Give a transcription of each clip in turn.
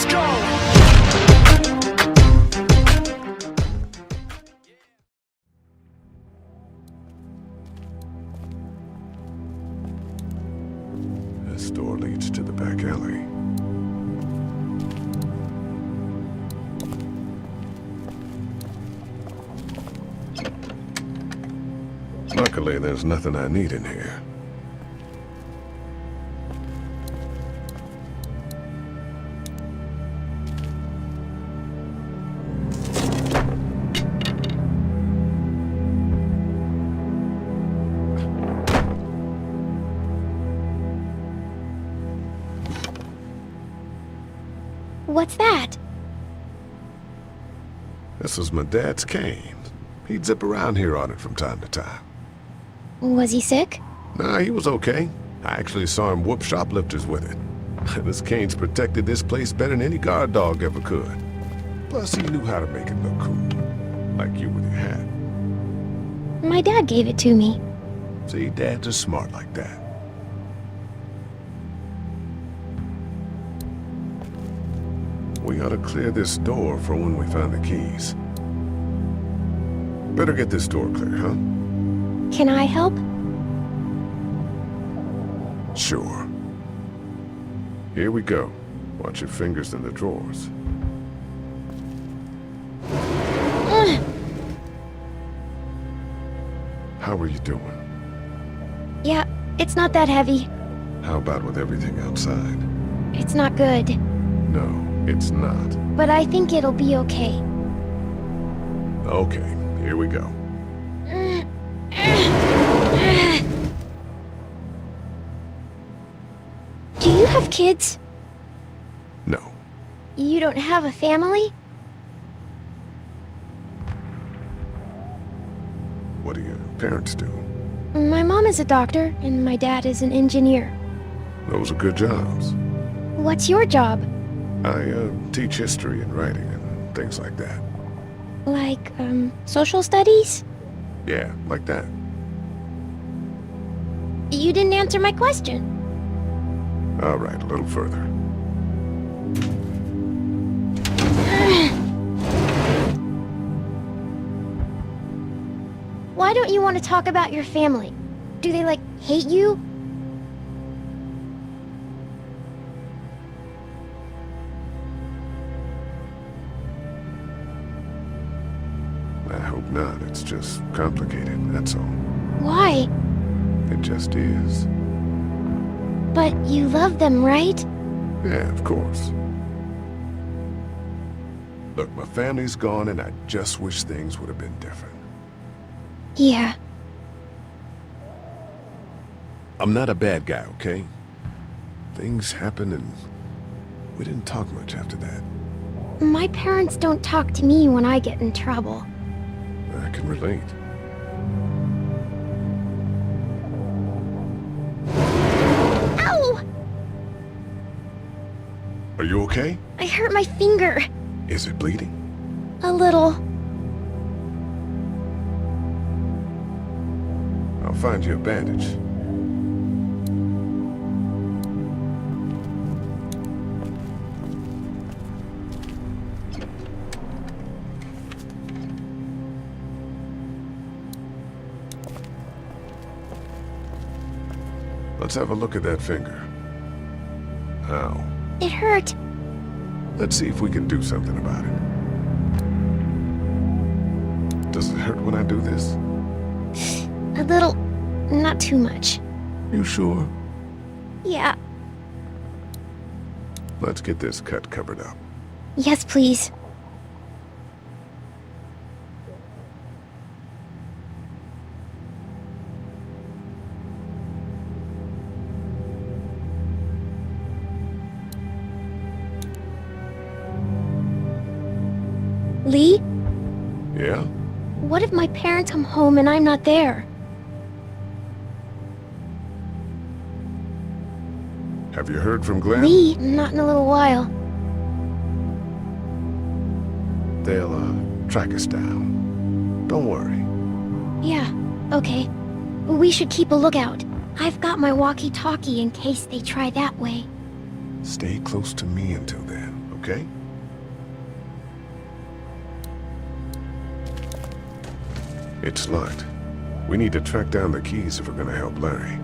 Let's go! This door leads to the back alley. Luckily, there's nothing I need in here. What's that? This was my dad's cane. He'd zip around here on it from time to time. Was he sick? Nah, he was okay. I actually saw him whoop shoplifters with it. This cane's protected this place better than any guard dog ever could. Plus, he knew how to make it look cool. Like you with your hat. My dad gave it to me. See, dads are smart like that. We ought to clear this door for when we find the keys. Better get this door clear, huh? Can I help? Sure. Here we go. Watch your fingers in the drawers. How are you doing? Yeah, it's not that heavy. How about with everything outside? It's not good. No, it's not. But I think it'll be okay. Okay, here we go. Do you have kids? No. You don't have a family? What do your parents do? My mom is a doctor, and my dad is an engineer. Those are good jobs. What's your job? I teach history and writing and things like that. Like, social studies? Yeah, like that. You didn't answer my question. All right, a little further. Why don't you want to talk about your family? Do they, like, hate you? I hope not. It's just complicated, that's all. Why? It just is. But you love them, right? Yeah, of course. Look, my family's gone and I just wish things would have been different. Yeah. I'm not a bad guy, okay? Things happened and we didn't talk much after that. My parents don't talk to me when I get in trouble. I can relate. Ow! Are you okay? I hurt my finger. Is it bleeding? A little. I'll find you a bandage. Let's have a look at that finger. Ow. It hurt. Let's see if we can do something about it. Does it hurt when I do this? A little. Not too much. You sure? Yeah. Let's get this cut covered up. Yes, please. Lee? Yeah? What if my parents come home and I'm not there? Have you heard from Glenn? Lee, not in a little while. They'll, track us down. Don't worry. Yeah, okay. We should keep a lookout. I've got my walkie-talkie in case they try that way. Stay close to me until then, okay? It's locked. We need to track down the keys if we're gonna help Larry.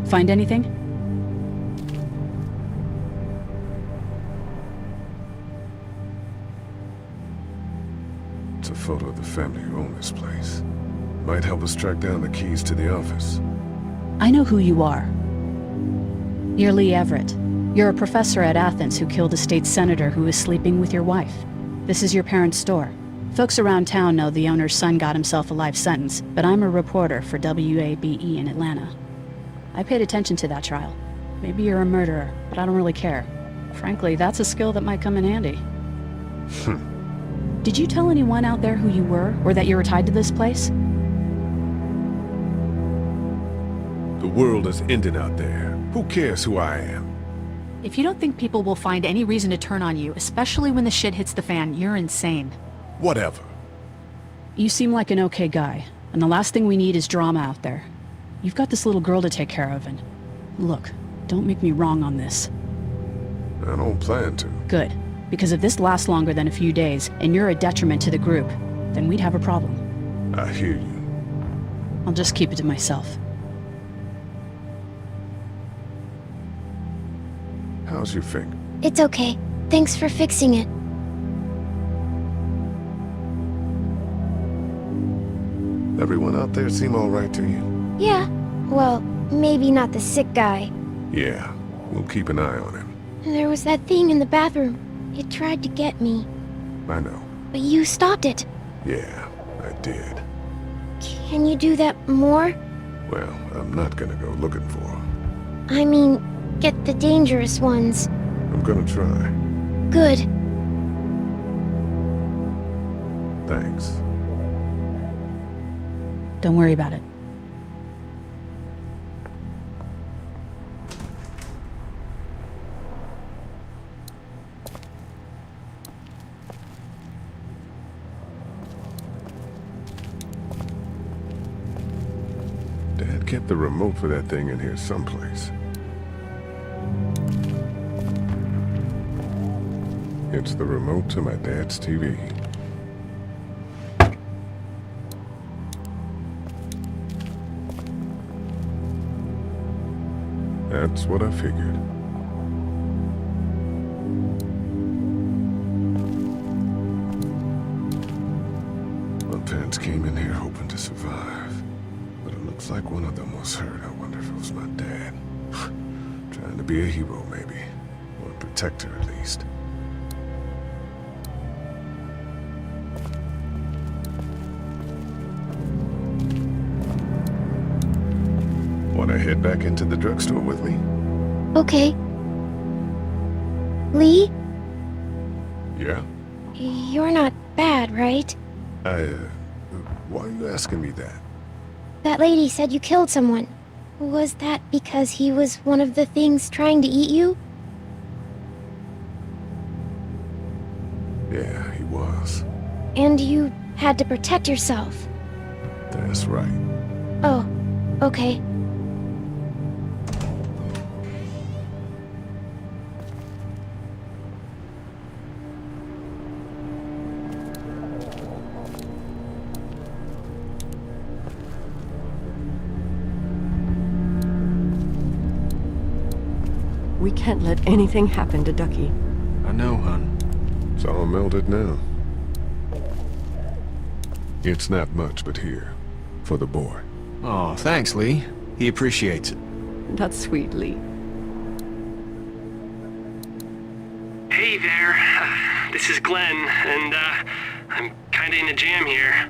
Find anything? It's a photo of the family who own this place. Might help us track down the keys to the office. I know who you are. You're Lee Everett. You're a professor at Athens who killed a state senator who was sleeping with your wife. This is your parents' store. Folks around town know the owner's son got himself a life sentence, but I'm a reporter for WABE in Atlanta. I paid attention to that trial. Maybe you're a murderer, but I don't really care. Frankly, that's a skill that might come in handy. Did you tell anyone out there who you were, or that you were tied to this place? The world is ending out there. Who cares who I am? If you don't think people will find any reason to turn on you, especially when the shit hits the fan, you're insane. Whatever. You seem like an okay guy, and the last thing we need is drama out there. You've got this little girl to take care of, and... Look, don't make me wrong on this. I don't plan to. Good. Because if this lasts longer than a few days, and you're a detriment to the group, then we'd have a problem. I hear you. I'll just keep it to myself. How's your finger? It's okay. Thanks for fixing it. Everyone out there seem all right to you? Yeah. Well, maybe not the sick guy. Yeah, we'll keep an eye on him. There was that thing in the bathroom. It tried to get me. I know. But you stopped it. Yeah, I did. Can you do that more? Well, I'm not gonna go looking for him. I mean, get the dangerous ones. I'm gonna try. Good. Thanks. Don't worry about it. Dad kept the remote for that thing in here someplace. It's the remote to my dad's TV. That's what I figured. My parents came in here hoping to survive. But it looks like one of them was hurt. I wonder if it was my dad. Trying to be a hero, maybe. Or a protector, at least. Want to head back into the drugstore with me? Okay. Lee? Yeah? You're not bad, right? Why are you asking me that? That lady said you killed someone. Was that because he was one of the things trying to eat you? Yeah, he was. And you had to protect yourself. That's right. Oh, okay. We can't let anything happen to Ducky. I know, hon. It's all melted now. It's not much, but here. For the boy. Oh, thanks, Lee. He appreciates it. That's sweet, Lee. Hey there, this is Glenn, and I'm kinda in a jam here.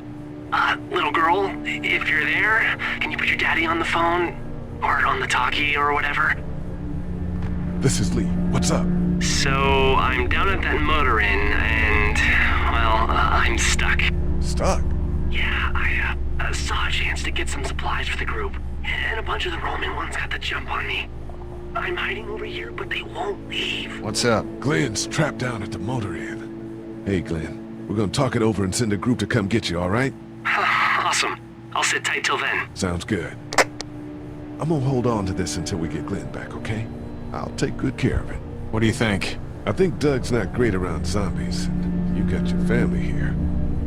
Little girl, if you're there, can you put your daddy on the phone? Or on the talkie or whatever? this is Lee. What's up? So, I'm down at that motor inn, and, well, I'm stuck. Stuck? Yeah, I saw a chance to get some supplies for the group, and a bunch of the Roman ones got the jump on me. I'm hiding over here, but they won't leave. What's up? Glenn's trapped down at the motor inn. Hey, Glenn, we're gonna talk it over and send a group to come get you, all right? Awesome. I'll sit tight till then. Sounds good. I'm gonna hold on to this until we get Glenn back, okay? I'll take good care of it. What do you think? I think Doug's not great around zombies. You got your family here.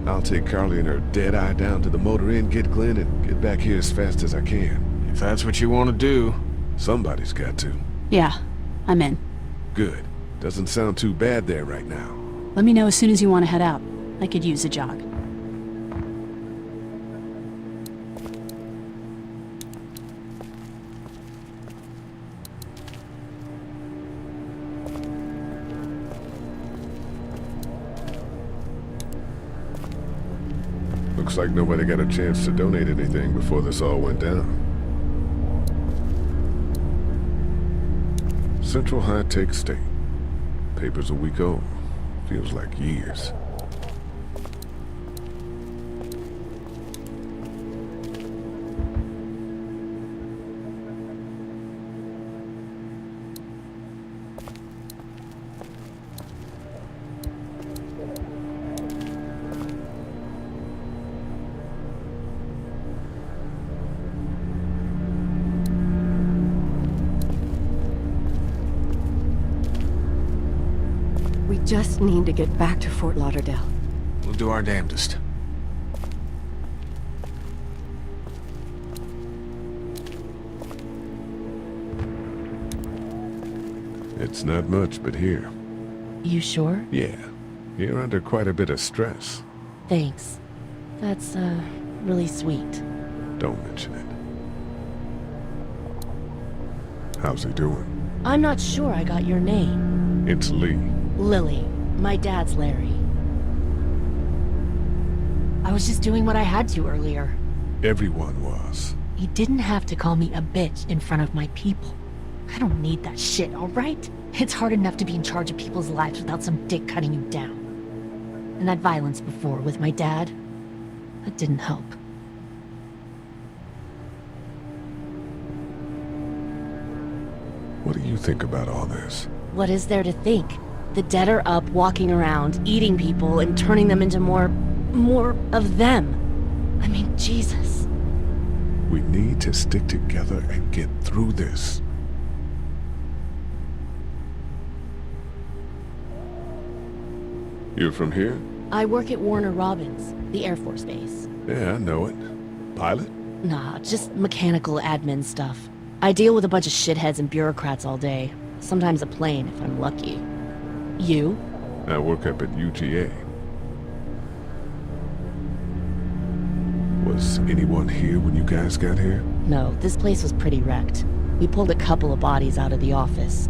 I'll take Carly and her dead eye down to the motor inn, get Glenn, and get back here as fast as I can. If that's what you want to do. Somebody's got to. Yeah, I'm in. Good. Doesn't sound too bad there right now. Let me know as soon as you want to head out. I could use a jog. Looks like nobody got a chance to donate anything before this all went down. Central High Tech State. Paper's a week old. Feels like years. We just need to get back to Fort Lauderdale. We'll do our damnedest. It's not much, but here. You sure? Yeah. You're under quite a bit of stress. Thanks. That's, really sweet. Don't mention it. How's he doing? I'm not sure I got your name. It's Lee. Lily. My dad's Larry. I was just doing what I had to earlier. Everyone was. You didn't have to call me a bitch in front of my people. I don't need that shit, alright? It's hard enough to be in charge of people's lives without some dick cutting you down. And that violence before with my dad, that didn't help. What do you think about all this? What is there to think? The dead are up, walking around, eating people, and turning them into more of them. I mean, Jesus. We need to stick together and get through this. You're from here? I work at Warner Robins, the Air Force Base. Yeah, I know it. Pilot? Nah, just mechanical admin stuff. I deal with a bunch of shitheads and bureaucrats all day. Sometimes a plane, if I'm lucky. You? I work up at UGA. Was anyone here when you guys got here? No, this place was pretty wrecked. We pulled a couple of bodies out of the office.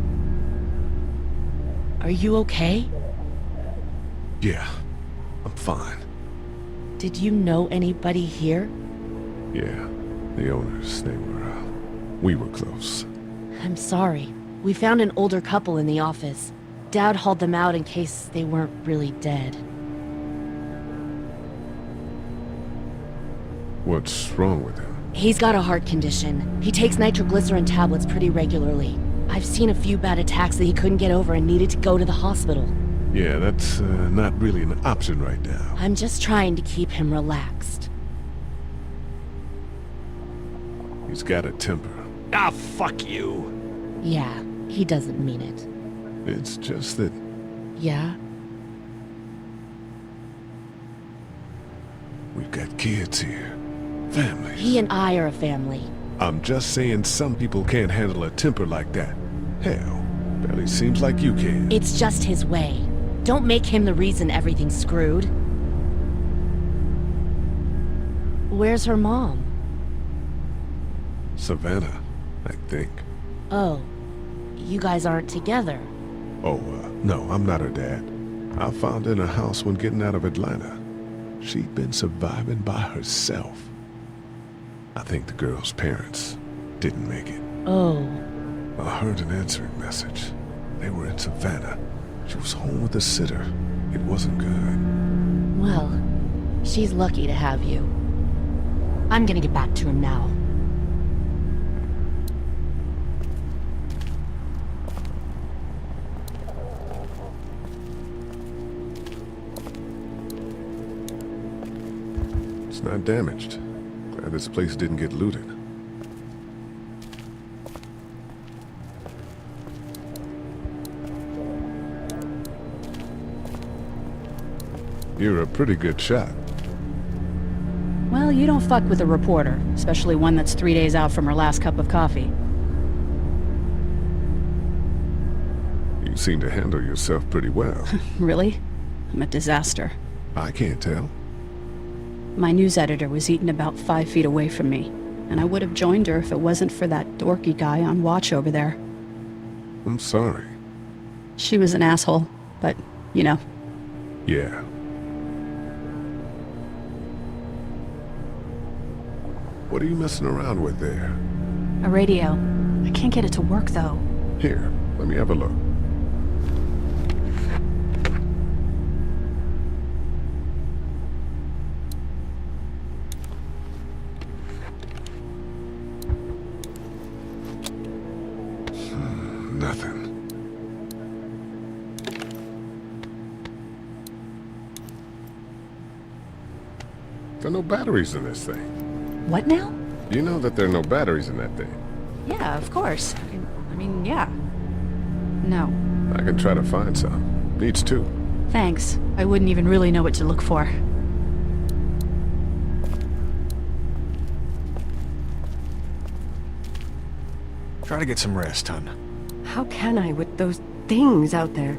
Are you okay? Yeah, I'm fine. Did you know anybody here? Yeah, the owners, we were close. I'm sorry. We found an older couple in the office. Dad hauled them out in case they weren't really dead. What's wrong with him? He's got a heart condition. He takes nitroglycerin tablets pretty regularly. I've seen a few bad attacks that he couldn't get over and needed to go to the hospital. Yeah, that's not really an option right now. I'm just trying to keep him relaxed. He's got a temper. Ah, fuck you. Yeah, he doesn't mean it. It's just that Yeah? we've got kids here. Families. He and I are a family. I'm just saying some people can't handle a temper like that. Hell, barely seems like you can. It's just his way. Don't make him the reason everything's screwed. Where's her mom? Savannah, I think. Oh, you guys aren't together. Oh, no, I'm not her dad. I found her in a house when getting out of Atlanta. She'd been surviving by herself. I think the girl's parents didn't make it. Oh. heard an answering message. They were in Savannah. She was home with a sitter. It wasn't good. Well, she's lucky to have you. I'm gonna get back to her now. It's not damaged. Glad this place didn't get looted. You're a pretty good shot. Well, you don't fuck with a reporter, especially one that's 3 days out from her last cup of coffee. You seem to handle yourself pretty well. Really? I'm a disaster. I can't tell. My news editor was eaten about 5 feet away from me, and I would have joined her if it wasn't for that dorky guy on watch over there. I'm sorry. She was an asshole, but, you know. Yeah. What are you messing around with there? A radio. I can't get it to work, though. Here, let me have a look. Nothing. There are no batteries in this thing. What now? You know that there are no batteries in that thing. Yeah, of course. I mean, yeah. No. I can try to find some. Needs two. Thanks. I wouldn't even really know what to look for. Try to get some rest, hon. How can I with those things out there?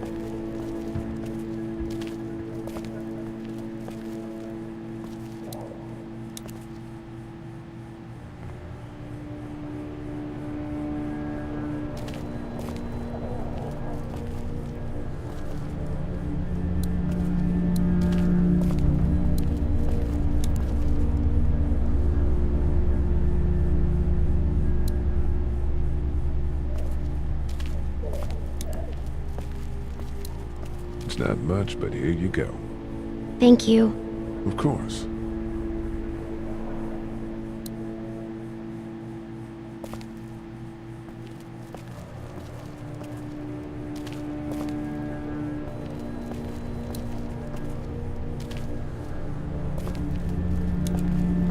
It's not much, but here you go. Thank you. Of course.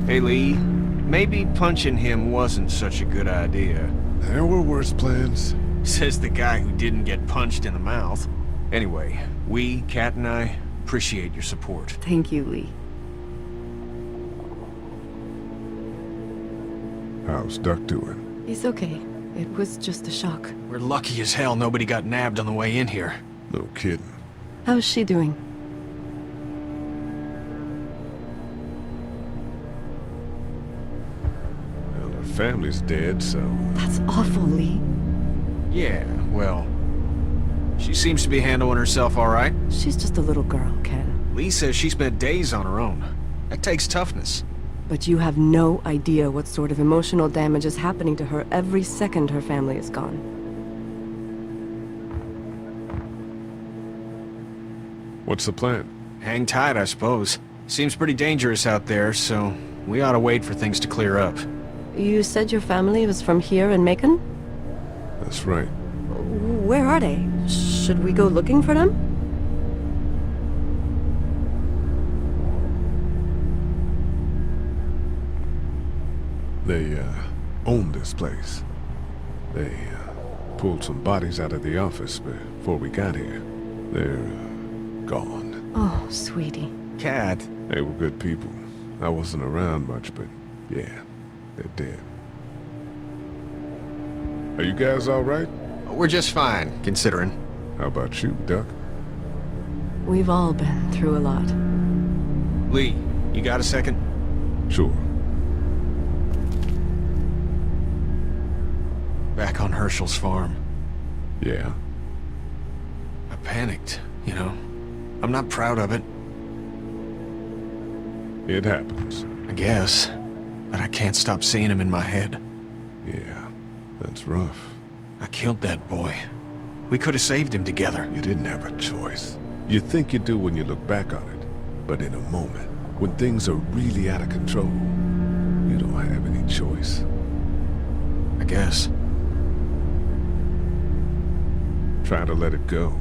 Hey, Lee. Maybe punching him wasn't such a good idea. There were worse plans. Says the guy who didn't get punched in the mouth. Anyway, we, Kat and I, appreciate your support. Thank you, Lee. How's Duck doing? He's okay. It was just a shock. We're lucky as hell nobody got nabbed on the way in here. No kidding. How's she doing? Well, her family's dead, so... That's awful, Lee. Yeah, well... She seems to be handling herself all right. She's just a little girl, Ken. Lee says she spent days on her own. That takes toughness. But you have no idea what sort of emotional damage is happening to her every second her family is gone. What's the plan? Hang tight, I suppose. Seems pretty dangerous out there, so we ought to wait for things to clear up. You said your family was from here in Macon? That's right. Where are they? Should we go looking for them? They, own this place. They, pulled some bodies out of the office before we got here. They're, gone. Oh, sweetie. Kat. They were good people. I wasn't around much, but yeah, they're dead. Are you guys all right? We're just fine, considering. How about you, Duck? We've all been through a lot. Lee, you got a second? Sure. Back on Herschel's farm. Yeah. I panicked, you know. I'm not proud of it, It happens. I guess. But I can't stop seeing him in my head. Yeah, that's rough. I killed that boy. We could have saved him together. You didn't have a choice. You think you do when you look back on it, but in a moment, when things are really out of control, you don't have any choice. I guess. Try to let it go.